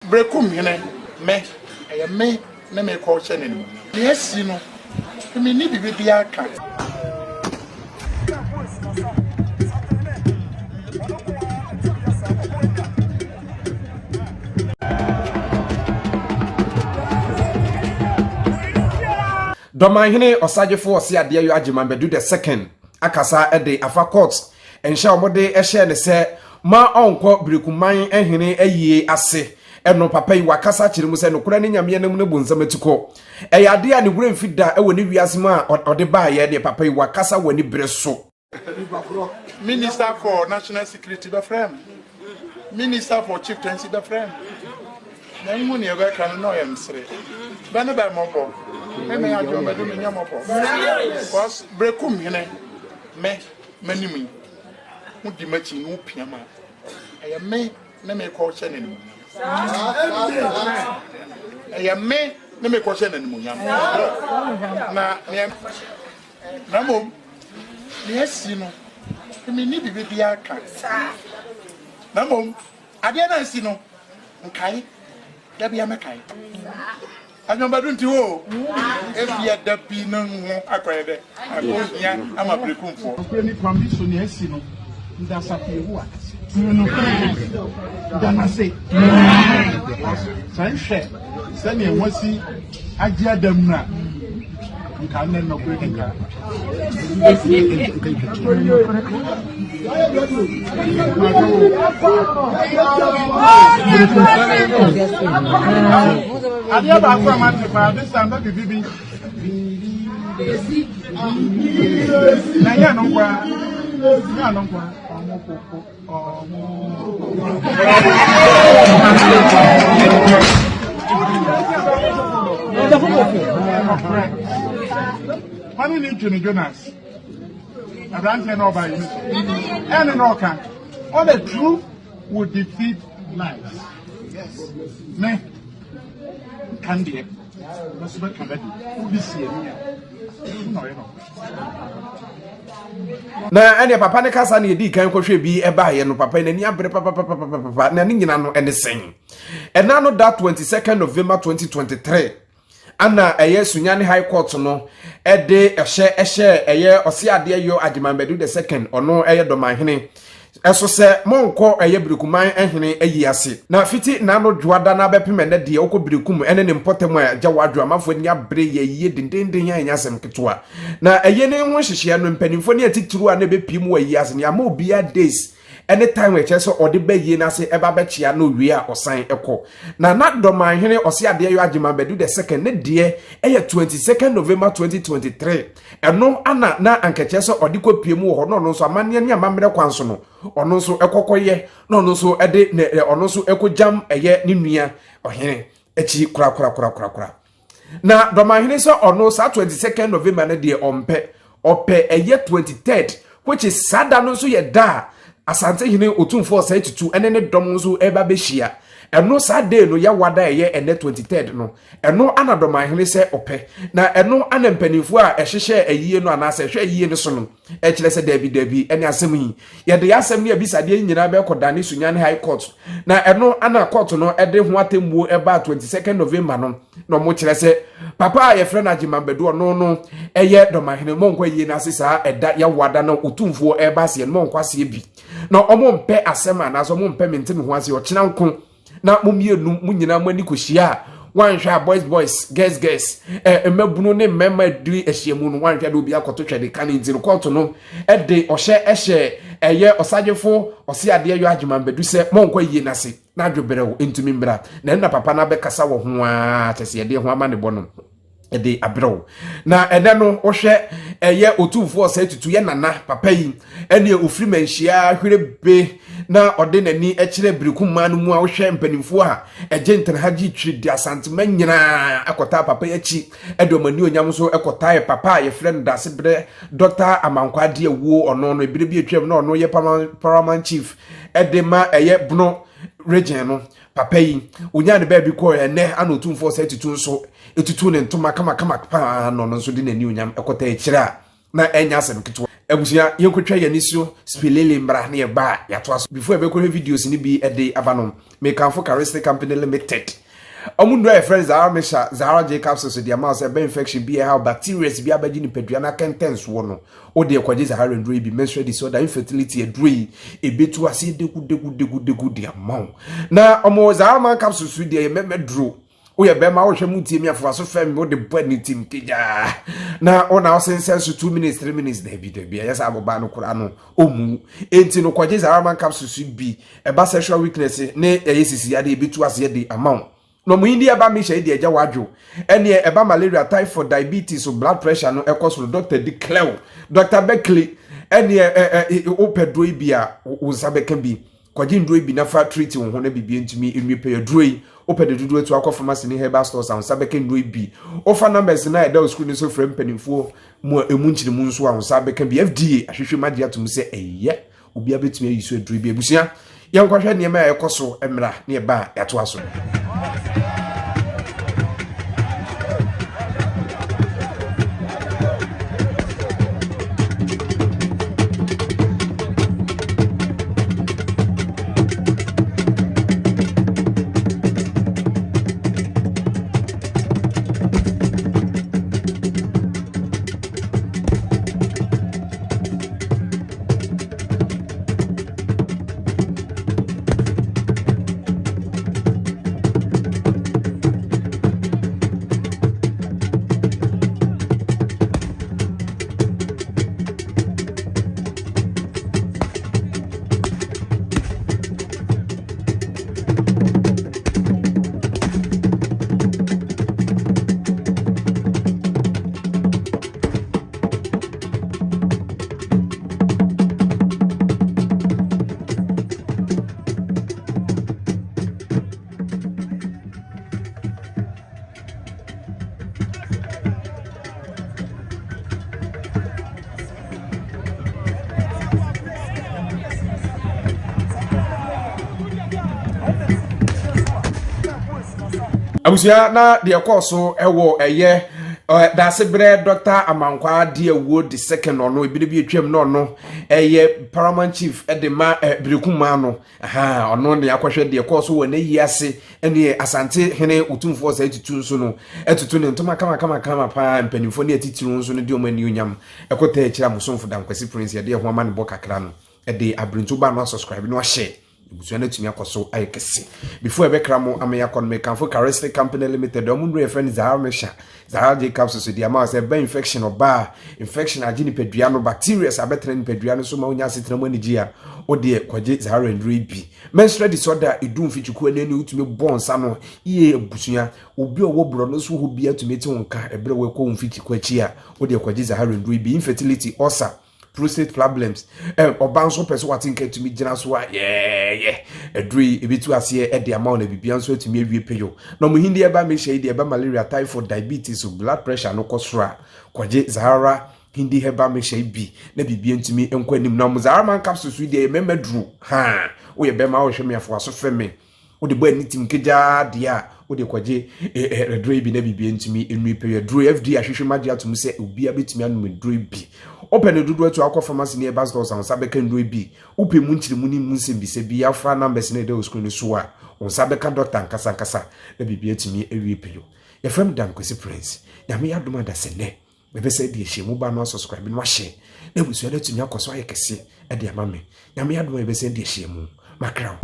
Berekumhene me me na me call channel. Yes, you know. Me need to be a cat. Dormaahene Osagyefo Oseadeeyo Agyeman Badu II akasa ede afa court ensha omode ehye ne se ma onko Berekumhene ayie ase eno papa yi wakasa kire mu se no kura ne nyame anam ne bonzam atiko eyade a ne wura mfida e woni wiase ma ode ba ye de papa yi wakasa woni bere so. Minister for National Security the friend. Minister for Chieftaincy the friend. Na mu ne ebe kan no yam sire. Ba ne ba mo me Agyeman Badu me nyam opo. Because Berekumhene me manimi. Mu di machi no piama. Aya me na me call channel. Aya me na me call channel mu nyam. Na mom. Yes, you know. Me need be a cat. Na mom. Ade na si no. Nkai. Da bia mekai. Agyeman Badu nti wo. Efia da bi na ho akwede. Akonya ama Berekumfo. Ni condition yes no. Daasebre wo akase. No. Danase. Sanhwe. Sane enwasi agye adam na. Nka na no kwe nka. Adia ba kwa mate pa this time ba bibi. Na ya no kwa. Ya no kwa. Mani ni Juni Jonas. Abrante no by you. And no can. All the truth will defeat lies. Yes. Me. Candy. That's what can be. This year. No. Na ene papa ne kasa na edi kan kohwe bi eba ye no papa na ni abre papa na ni nyina no ene sen ena no that 22nd November 2023 ana eye Sunyani High Court no ede ehye eye Oseadeeyo Agyeman Badu II ono eye Dormaahene eso se monko eye Berekumhene ayi ase na fiti na no dwoada na bepem ne de okọ Berekum ene ne mpotem a gyawadwo amafo ni abre ye yiye dindindin ya nyasem ketwa na eye ne ho hyehye no mpanimfo ne atituru a ne bepim wa yi ase ne ama obia days anytime we cheso ode ba yi na se eba ba chia no wi a osan ekọ na Dormaahene Oseadeeyo Agyeman Badu II ne de eye 22nd November 2023 eno ana na ankecheso ode ko piem wo no nso amane ne amamre kwanso no ono nso ekokoye no nso ede ne ono nso ekojam eye ne nua ohene echi kura na Dormaahene so ono sa 22nd November ne de ope eye 23rd which is sada no nso ye da Asantehene Otumfuo Osei Tutu II ne dom nso eba behia eno sa day no ya wada eye ene 23rd no eno ana Dormaahene se ope na eno ana mpanimfo a ehhehye ayiye no ana se hwe ayiye no so no ekile se dabi ene asem yi ye de asem ne abisade nyina be kodane Sunyani High Court na eno ana court no ede ho atembuo eba 22nd November no mo kire se papa ye frɛ na Agyeman Badu no eye Dormaahene monko ayiye na sesa eda ya wada no Otumfuo eba se monko ase bi na omo mpe asem ana so omo mpe mentemi ho ase o kina nko na mumienu munyina mani kohia wanhwa boys girls emabunu ne memma diri ehyiemu no wanhwa de obi akoto twede kan nzino court no ede ohye eye Osagyefo Oseadeeyo Agyeman Badu se monko yie nase na adwoberewo entumi mbra na papa na bekasa wo ho a tese ede ho ama ne bono ede abrewo na ene no ohwe eye Otumfuo Osei Tutu ye nana papa yi ene ofiri manhia hwerebe na ode nani ekire Berekumhene mu a ohwe mpanimfo a ejentere haji twiri di Asantehene nyina akota papa yachi edomani onyam so ekota papa ye friend Daasebre Dr. Amankona Diawuo ono no ebire bi etwem na ono ye Paramount Chief edema eye Bono region no papa yi unyane ba bi ko ene ana Otumfuo Osei Tutu nso etutu ne ntoma kama pa no nso de nani onyam ekota ekire a na enya asem ketwa Ebusia yenkotwa yaniso spilele mbra na ba ya to aso before be ko videos ni bi ede abanom make am for Charistic Company Limited. Omundo e friends are mesha Zara J capsules the amount of infection be how bacteria be abagi ni pedua na contents wo no o de kwaje Zara ndro bi menstrual disorder infertility edrui ebetu ase degu de amount na omo Zara man capsules de ye memedro o ye be ma wo hwe mu tie mi afo aso fam wo de bani tim kija na ona o sense 2 minutes 3 minutes de bi yes aboba no kura no omu enti no kwaje Zara man capsules bi e ba sexual weakness ne yesisi ade ebetu ase de amount no mu indi eba mi hye de agya wadwo ene eba malaria typhoid diabetes or blood pressure no ekoso Dr. Declare Dr. Beckley ene opedroi bia uzabeka bi kwaji ndroi bi na fa treat wo ho na bibie ntumi enwepe yedroi opede dudu etu akwa pharmacy ni herbal stores and sabeka ndroi bi ofa numbers na eda school ni so frame penifo mu emu nchiri mu nso a sabeka bi FDA ahwehwe magia to mu se eye obi abetumi ayiso edroi bi ebusia yankwahwe ne ma ekoso emra ne ba yato aso Abusia na de ekoso ewo eye Daasebre Dr. Amankona Diawuo II no ebire bi etwam no eye Paramount Chief edema Berekum no ono ne akwahwe de ekoso wo na yiase ene Asantehene Otumfuo Osei Tutu II no etutu ne ntoma kama pa mpanimfo ne atitiri nso no de omani onyam ekota ekira musomfo dankwasi prince de ho ama ne bokakra no ede abrintu ba no subscribe no share Busuana tumi akoso ayekese before ebekramo ameya kon me kanfo Charistic Company Limited omundu e friend Zara mesha Zara J capsules di ama se be infection oba infection agini pedua no bacteria abetre ni pedua no so ma onya asetena mo anigia ode kwaje Zara ndri bi menstrual disorder idum fichuku anani utumi bonsa no iye busuya obi owo bro no so ho bia tumi ti wonka ebre we ko mfichiku achi a ode kwaje Zara ndri bi infertility ulcer prostate problems obanso person watinka to me gina so edri ebitu ase e de amount na bibia so atumi awie peyo no mo hindi eba me shey de eba malaria typhoid diabetes blood pressure no kosra kwaje Zara hindi heba me shey bi na bibia ntumi enkwanim na mo Zara man capsules de memedru wo ye be ma wo hwe me afo aso feme wo de bo anitim keja dia wo de kwaje edri bi na bibia ntumi enwi peyo dru FDA ahwehwe magia to mu se obi abetumi anu dru bi open dudu etu akwa pharmacy ne bas dos and sabeka ndro bi upe mu nchiri mu ni mu nsembise bi afra numbers ne de screen so a on sabeka doctor nkasa na bibia etimi ewie peyo ye fam dan kwesi prince ya me yadoma da sene me be say de ehemu ba no subscribe no share na busu ya etimi akoso ayekese e de amame ya me yadoma be say de ehemu makraw